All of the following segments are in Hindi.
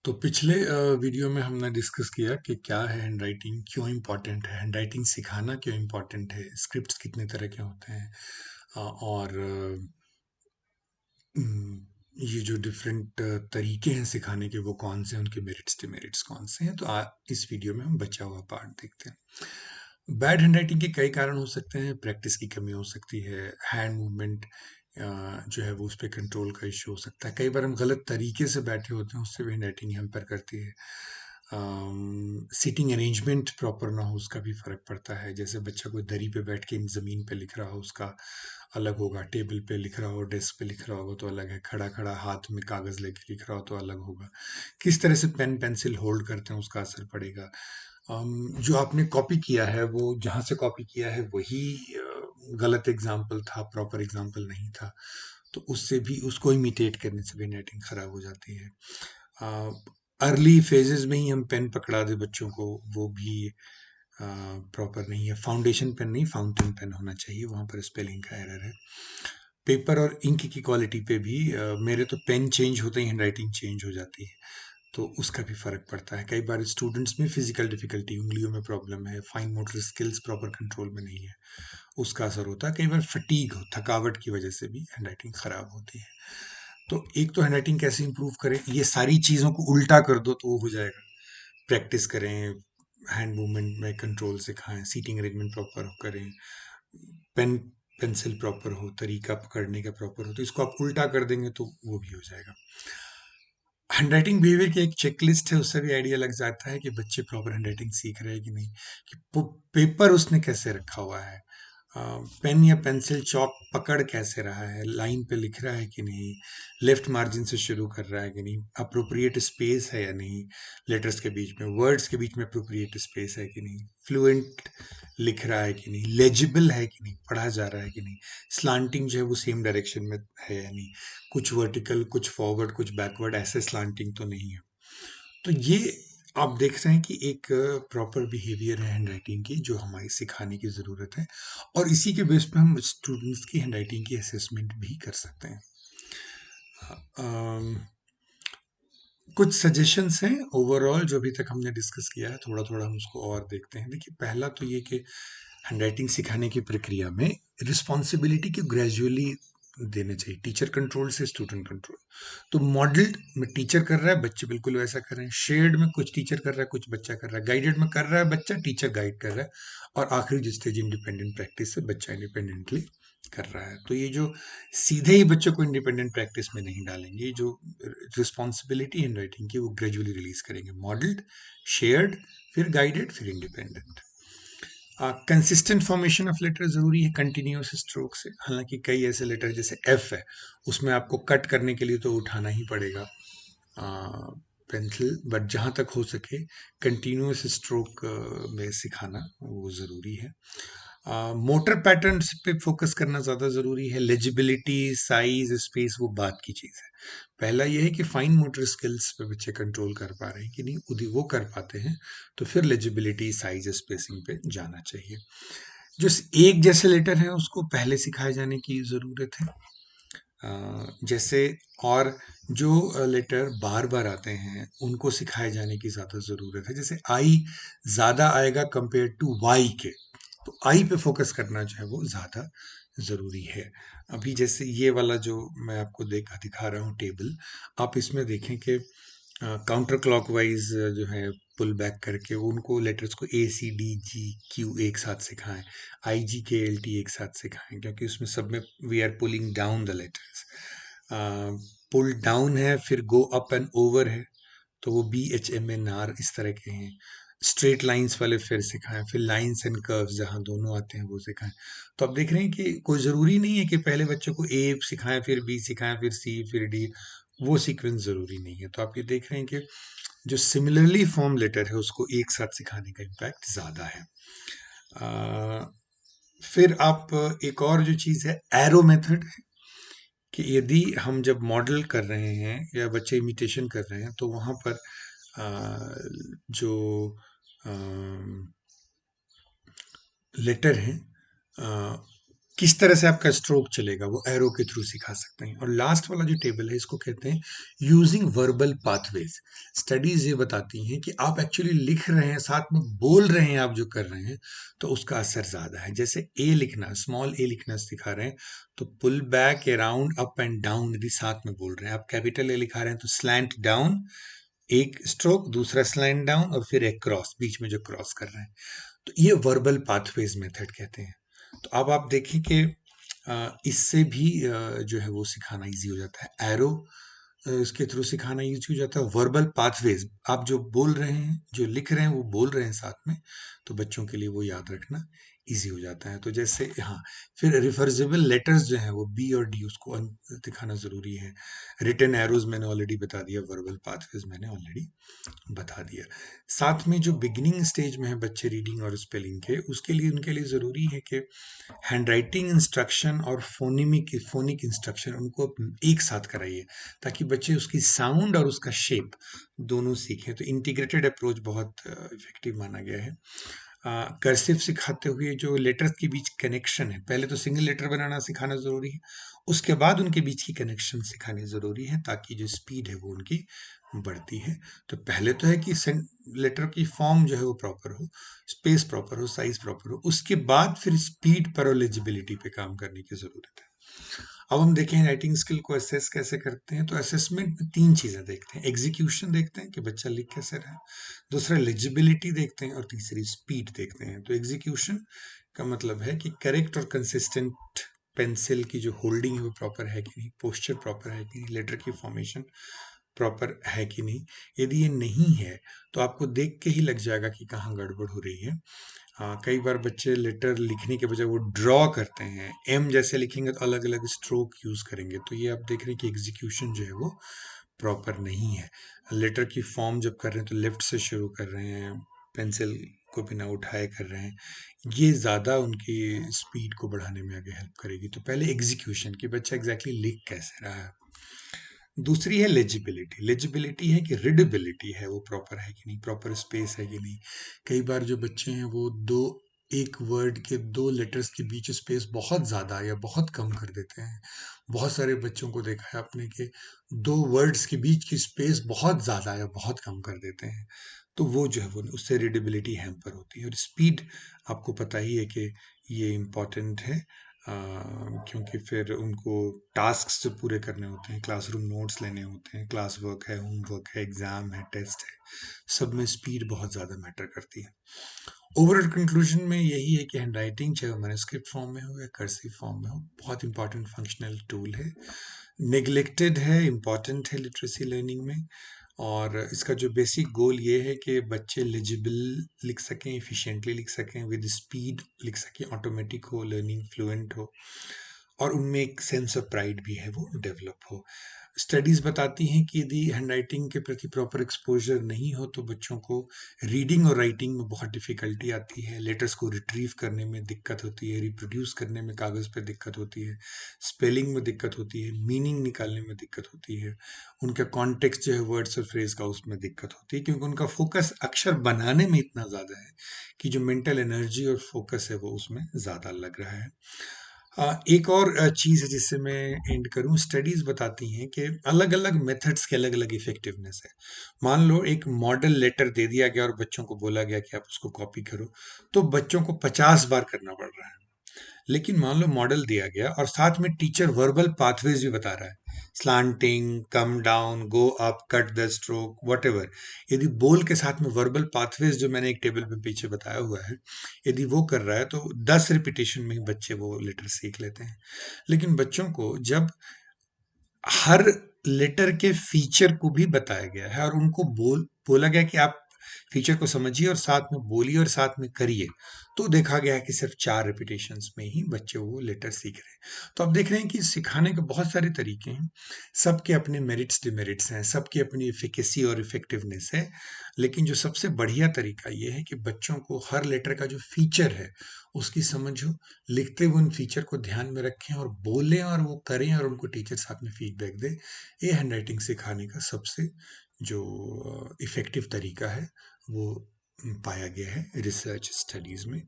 तो पिछले वीडियो में हमने डिस्कस किया कि क्या है हैंडराइटिंग, क्यों इम्पोर्टेंट है, हैंडराइटिंग सिखाना क्यों इम्पोर्टेंट है, स्क्रिप्ट्स कितने तरह के होते हैं, और ये जो डिफरेंट तरीके हैं सिखाने के वो कौन से हैं, उनके मेरिट्स डिमेरिट्स कौन से हैं। तो इस वीडियो में हम बचा हुआ पार्ट देखते हैं। बैड हैंडराइटिंग के कई कारण हो सकते हैं। प्रैक्टिस की कमी हो सकती है, हैंड मूवमेंट जो है वो उस पर कंट्रोल का इशू हो सकता है। कई बार हम गलत तरीके से बैठे होते हैं, उससे भी हैंडराइटिंग हैम्पर करती है। सीटिंग अरेंजमेंट प्रॉपर ना हो, उसका भी फर्क पड़ता है। जैसे बच्चा कोई दरी पे बैठ के ज़मीन पे लिख रहा हो, उसका अलग होगा। टेबल पे लिख रहा हो, डेस्क पे लिख रहा होगा तो अलग है। खड़ा खड़ा हाथ में कागज़ लेके लिख रहा हो तो अलग होगा। किस तरह से पेन पेंसिल होल्ड करते हैं उसका असर पड़ेगा। जो आपने कॉपी किया है, वो जहाँ से कॉपी किया है वही गलत एग्जाम्पल था, प्रॉपर एग्जाम्पल नहीं था। तो उससे भी, उसको इमिटेट करने से भी हैंडराइटिंग खराब हो जाती है। अर्ली फेजेस में ही हम पेन पकड़ा दे बच्चों को, वो भी प्रॉपर नहीं है। फाउंडेशन पेन नहीं, फाउंटेन पेन होना चाहिए, वहाँ पर स्पेलिंग का एरर है। पेपर और इंक की क्वालिटी पे भी मेरे तो पेन चेंज होते ही हैंडराइटिंग चेंज हो जाती है, तो उसका भी फ़र्क पड़ता है। कई बार स्टूडेंट्स में फिजिकल डिफिकल्टी, उंगलियों में प्रॉब्लम है, fine motor skills proper control में नहीं है, उसका असर होता है। कई बार फटीग, थकावट की वजह से भी हैंडराइटिंग खराब होती है। तो एक तो हैंडराइटिंग कैसे इंप्रूव करें, ये सारी चीज़ों को उल्टा कर दो तो वो हो जाएगा। प्रैक्टिस करें, हैंड मूवमेंट में कंट्रोल सिखाएं, सीटिंग अरेंजमेंट प्रॉपर करें, पेन पेंसिल प्रॉपर हो, तरीका पकड़ने का प्रॉपर हो। तो इसको आप उल्टा कर देंगे तो वो भी हो जाएगा। हैंडराइटिंग बिहेवियर की एक चेकलिस्ट है, उससे भी आइडिया लग जाता है कि बच्चे प्रॉपर हैंडराइटिंग सीख रहे हैं कि नहीं। कि पेपर उसने कैसे रखा हुआ है, पेन या पेंसिल चॉक पकड़ कैसे रहा है, लाइन पे लिख रहा है कि नहीं, लेफ्ट मार्जिन से शुरू कर रहा है कि नहीं, अप्रोप्रिएट स्पेस है या नहीं, लेटर्स के बीच में, वर्ड्स के बीच में अप्रोप्रिएट स्पेस है कि नहीं, फ्लुएंट लिख रहा है कि नहीं, लेजिबल है कि नहीं, पढ़ा जा रहा है कि नहीं, स्लांटिंग जो है वो सेम डायरेक्शन में है या नहीं, कुछ वर्टिकल, कुछ फॉरवर्ड, कुछ बैकवर्ड, ऐसे स्लांटिंग तो नहीं है। तो ये आप देख रहे हैं कि एक प्रॉपर बिहेवियर है हैंडराइटिंग की, जो हमारी सिखाने की ज़रूरत है, और इसी के बेस पे हम स्टूडेंट्स की हैंडराइटिंग की असेसमेंट भी कर सकते हैं। अम, कुछ सजेशंस हैं ओवरऑल जो अभी तक हमने डिस्कस किया है, थोड़ा थोड़ा हम उसको और देखते हैं। देखिए, पहला तो ये कि हैंडराइटिंग सिखाने की प्रक्रिया में रिस्पॉन्सिबिलिटी की ग्रेजुअली देने चाहिए, टीचर कंट्रोल से स्टूडेंट कंट्रोल। तो मॉडल्ड में टीचर कर रहा है, बच्चे बिल्कुल वैसा कर रहे हैं। शेयर्ड में कुछ टीचर कर रहा है, कुछ बच्चा कर रहा है। गाइडेड में कर रहा है बच्चा, टीचर गाइड कर रहा है। और आखिरी जो स्टेज इंडिपेंडेंट प्रैक्टिस से बच्चा इंडिपेंडेंटली कर रहा है। तो ये जो सीधे ही बच्चों को इंडिपेंडेंट प्रैक्टिस में नहीं डालेंगे, जो रिस्पॉन्सिबिलिटी इन राइटिंग की वो ग्रेजुअली रिलीज करेंगे। मॉडल्ड, शेयर्ड, फिर गाइडेड, फिर independent. Consistent formation of letter जरूरी है, कंटिन्यूस स्ट्रोक से। हालांकि कई ऐसे लेटर जैसे एफ है, उसमें आपको कट करने के लिए तो उठाना ही पड़ेगा पेंसिल, बट जहाँ तक हो सके कंटिन्यूस स्ट्रोक में सिखाना वो ज़रूरी है। मोटर पैटर्न्स पे फोकस करना ज़्यादा ज़रूरी है। लेजिबिलिटी, साइज, स्पेस वो बात की चीज़ है। पहला ये है कि फाइन मोटर स्किल्स पे बच्चे कंट्रोल कर पा रहे हैं कि नहीं, यदि वो कर पाते हैं तो फिर लेजिबिलिटी, साइज, स्पेसिंग पे जाना चाहिए। जो एक जैसे लेटर है उसको पहले सिखाए जाने की ज़रूरत है। जैसे, और जो लेटर बार बार आते हैं उनको सिखाए जाने की ज़्यादा ज़रूरत है। जैसे आई ज़्यादा आएगा कंपेयर टू वाई के, तो आई पे फोकस करना जो है वो ज़्यादा ज़रूरी है। अभी जैसे ये वाला जो मैं आपको दिखा रहा हूँ टेबल, आप इसमें देखें कि काउंटर क्लॉकवाइज जो है पुल बैक करके उनको लेटर्स को ए सी डी जी क्यू एक साथ सिखाएं, आई जी के एल टी एक साथ सिखाएं, क्योंकि उसमें सब में we are pulling down the letters. Pull down है, फिर गो अप एंड ओवर है, तो वो B H M N R इस तरह के हैं। स्ट्रेट लाइंस वाले फिर सिखाएं, फिर लाइंस एंड कर्व्स जहाँ दोनों आते हैं वो सिखाएं। तो आप देख रहे हैं कि कोई ज़रूरी नहीं है कि पहले बच्चों को ए सिखाएं, फिर बी सिखाएं, फिर सी, फिर डी। वो सीक्वेंस ज़रूरी नहीं है। तो आप ये देख रहे हैं कि जो सिमिलरली फॉर्म लेटर है उसको एक साथ सिखाने का इम्पैक्ट ज़्यादा है। फिर आप एक और जो चीज़ है, एरो मेथड है, कि यदि हम जब मॉडल कर रहे हैं या बच्चे इमिटेशन कर रहे हैं तो वहाँ पर जो लेटर हैं किस तरह से आपका स्ट्रोक चलेगा वो एरो के थ्रू सिखा सकते हैं। और लास्ट वाला जो टेबल है इसको कहते हैं यूजिंग वर्बल पाथवेज। स्टडीज ये बताती हैं कि आप एक्चुअली लिख रहे हैं साथ में बोल रहे हैं, आप जो कर रहे हैं तो उसका असर ज्यादा है। जैसे ए लिखना, स्मॉल ए लिखना सिखा रहे हैं तो pull back, around, up and down यदि साथ में बोल रहे हैं। आप कैपिटल ए लिखा रहे हैं तो स्लैंट डाउन एक स्ट्रोक, दूसरा स्लैंट डाउन और फिर एक क्रॉस, बीच में जो क्रॉस कर रहे हैं, तो ये वर्बल पाथवेज मेथड कहते हैं। तो अब आप देखें कि इससे भी जो है वो सिखाना इजी हो जाता है। एरो इसके थ्रू सिखाना इजी हो जाता है। वर्बल पाथवेज, आप जो बोल रहे हैं, जो लिख रहे हैं वो बोल रहे हैं साथ में, तो बच्चों के लिए वो याद रखना इजी हो जाता है। तो जैसे हाँ, फिर रिफर्सिबल लेटर्स जो हैं वो बी और डी, उसको दिखाना जरूरी है। रिटन एरोज मैंने ऑलरेडी बता दिया, वर्बल पाथवेज मैंने ऑलरेडी बता दिया। साथ में जो बिगिनिंग स्टेज में है बच्चे रीडिंग और स्पेलिंग के, उसके लिए उनके लिए ज़रूरी है कि हैंडराइटिंग इंस्ट्रक्शन और फोनिक इंस्ट्रक्शन उनको एक साथ कराइए, ताकि बच्चे उसकी साउंड और उसका शेप दोनों सीखें। तो इंटीग्रेटेड अप्रोच बहुत इफेक्टिव माना गया है। कर्सिव सिखाते हुए जो लेटर्स के बीच कनेक्शन है, पहले तो सिंगल लेटर बनाना सिखाना जरूरी है, उसके बाद उनके बीच की कनेक्शन सिखानी जरूरी है, ताकि जो स्पीड है वो उनकी बढ़ती है। तो पहले तो है कि लेटर की फॉर्म जो है वो प्रॉपर हो, स्पेस प्रॉपर हो, साइज प्रॉपर हो, उसके बाद फिर स्पीड पर और लेजिबिलिटी पे काम करने की जरूरत है। अब हम देखें राइटिंग स्किल को असेस कैसे करते हैं। तो असेसमेंट में तीन चीजें देखते हैं। एग्जीक्यूशन देखते हैं कि बच्चा लिख कैसे रहा है, दूसरा लेजिबिलिटी देखते हैं, और तीसरी स्पीड देखते हैं। तो एग्जीक्यूशन का मतलब है कि करेक्ट और कंसिस्टेंट पेंसिल की जो होल्डिंग है वो प्रॉपर है कि नहीं, पोस्चर प्रॉपर है कि नहीं, लेटर की फॉर्मेशन प्रॉपर है कि नहीं। यदि ये नहीं है तो आपको देख के ही लग जाएगा कि कहाँ गड़बड़ हो रही है। कई बार बच्चे लेटर लिखने के बजाय वो ड्रॉ करते हैं, एम जैसे लिखेंगे तो अलग अलग स्ट्रोक यूज करेंगे, तो ये आप देख रहे हैं कि एग्जीक्यूशन जो है वो प्रॉपर नहीं है। लेटर की फॉर्म जब कर रहे हैं तो लेफ्ट से शुरू कर रहे हैं, पेंसिल को बिना उठाए कर रहे हैं, ये ज़्यादा उनकी स्पीड को बढ़ाने में आगे हेल्प करेगी। तो पहले एग्जीक्यूशन कि बच्चा एग्जैक्टली लिख कैसे रहा है। दूसरी है लेजिबिलिटी। लेजिबिलिटी है कि रीडेबिलिटी है वो प्रॉपर है कि नहीं, प्रॉपर स्पेस है कि नहीं। कई बार जो बच्चे हैं वो एक वर्ड के दो लेटर्स के बीच स्पेस बहुत ज़्यादा या बहुत कम कर देते हैं। बहुत सारे बच्चों को देखा है आपने कि दो वर्ड्स के बीच की स्पेस बहुत ज़्यादा या बहुत कम कर देते हैं। तो वो जो है वो उससे रीडेबिलिटी हैम्पर होती है। और स्पीड आपको पता ही है कि ये इम्पॉर्टेंट है, क्योंकि फिर उनको टास्क जो पूरे करने होते हैं, क्लासरूम नोट्स लेने होते हैं, क्लास वर्क है, होमवर्क है, एग्जाम है, टेस्ट है, सब में स्पीड बहुत ज़्यादा मैटर करती है। ओवरऑल कंक्लूजन में यही है कि हैंडराइटिंग चाहे वो मैन्युस्क्रिप्ट फॉर्म में हो या कर्सिव फॉर्म में हो, बहुत इंपॉर्टेंट फंक्शनल टूल है। नेग्लेक्टेड है, इम्पॉर्टेंट है लिटरेसी लर्निंग में। और इसका जो बेसिक गोल ये है कि बच्चे लेजिबल लिख सकें, एफिशिएंटली लिख सकें, विद स्पीड लिख सकें, ऑटोमेटिक हो, लर्निंग फ्लुएंट हो, और उनमें एक सेंस ऑफ प्राइड भी है वो डेवलप हो। स्टडीज बताती हैं कि यदि हैंडराइटिंग के प्रति प्रॉपर एक्सपोजर नहीं हो तो बच्चों को रीडिंग और राइटिंग में बहुत डिफिकल्टी आती है, लेटर्स को रिट्रीव करने में दिक्कत होती है, रिप्रोड्यूस करने में कागज़ पे दिक्कत होती है, स्पेलिंग में दिक्कत होती है, मीनिंग निकालने में दिक्कत होती है, उनका कॉन्टेक्स्ट जो है वर्ड्स और फ्रेज का उसमें दिक्कत होती है, क्योंकि उनका फोकस अक्षर बनाने में इतना ज़्यादा है कि जो मेंटल एनर्जी और फोकस है वो उसमें ज़्यादा लग रहा है। एक और चीज़ है जिससे मैं एंड करूं। स्टडीज बताती हैं कि अलग अलग मेथड्स के अलग अलग इफेक्टिवनेस है। मान लो एक मॉडल लेटर दे दिया गया और बच्चों को बोला गया कि आप उसको कॉपी करो, तो बच्चों को 50 बार करना पड़ रहा है। लेकिन मान लो मॉडल दिया गया और साथ में टीचर वर्बल पाथवेज भी बता रहा है, slanting, come down, go up, cut the stroke, what. यदि बोल के साथ में वर्बल पाथवेज जो मैंने एक टेबल पे पीछे बताया हुआ है, यदि वो कर रहा है तो 10 रिपीटेशन में ही बच्चे वो लेटर सीख लेते हैं। लेकिन बच्चों को जब हर लेटर के फीचर को भी बताया गया है और उनको बोला गया कि आप फीचर को समझिए और साथ में बोलिए और साथ में करिए, तो देखा गया है कि सिर्फ 4 रिपीटेशंस में ही बच्चे वो लेटर सीख रहे हैं। तो आप देख रहे हैं कि सिखाने के बहुत सारे तरीके हैं, सबके अपने मेरिट्स डिमेरिट्स हैं, सबकी अपनी इफिकेसी और इफेक्टिवनेस है। लेकिन जो सबसे बढ़िया तरीका ये है कि बच्चों को हर लेटर का जो फीचर है उसकी समझ हो, लिखते हुए उन फीचर को ध्यान में रखें और बोलें और वो करें और उनको टीचर साथ में फीडबैक दे। ये हैंड राइटिंग सिखाने का सबसे जो इफेक्टिव तरीका है वो पाया गया है रिसर्च स्टडीज में।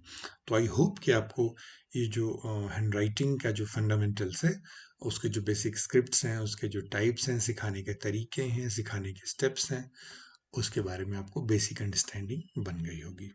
तो आई होप कि आपको ये जो हैंड राइटिंग का जो फंडामेंटल्स है, उसके जो बेसिक स्क्रिप्ट्स हैं, उसके जो टाइप्स हैं, सिखाने के तरीके हैं, सिखाने के स्टेप्स हैं, उसके बारे में आपको बेसिक अंडरस्टैंडिंग बन गई होगी।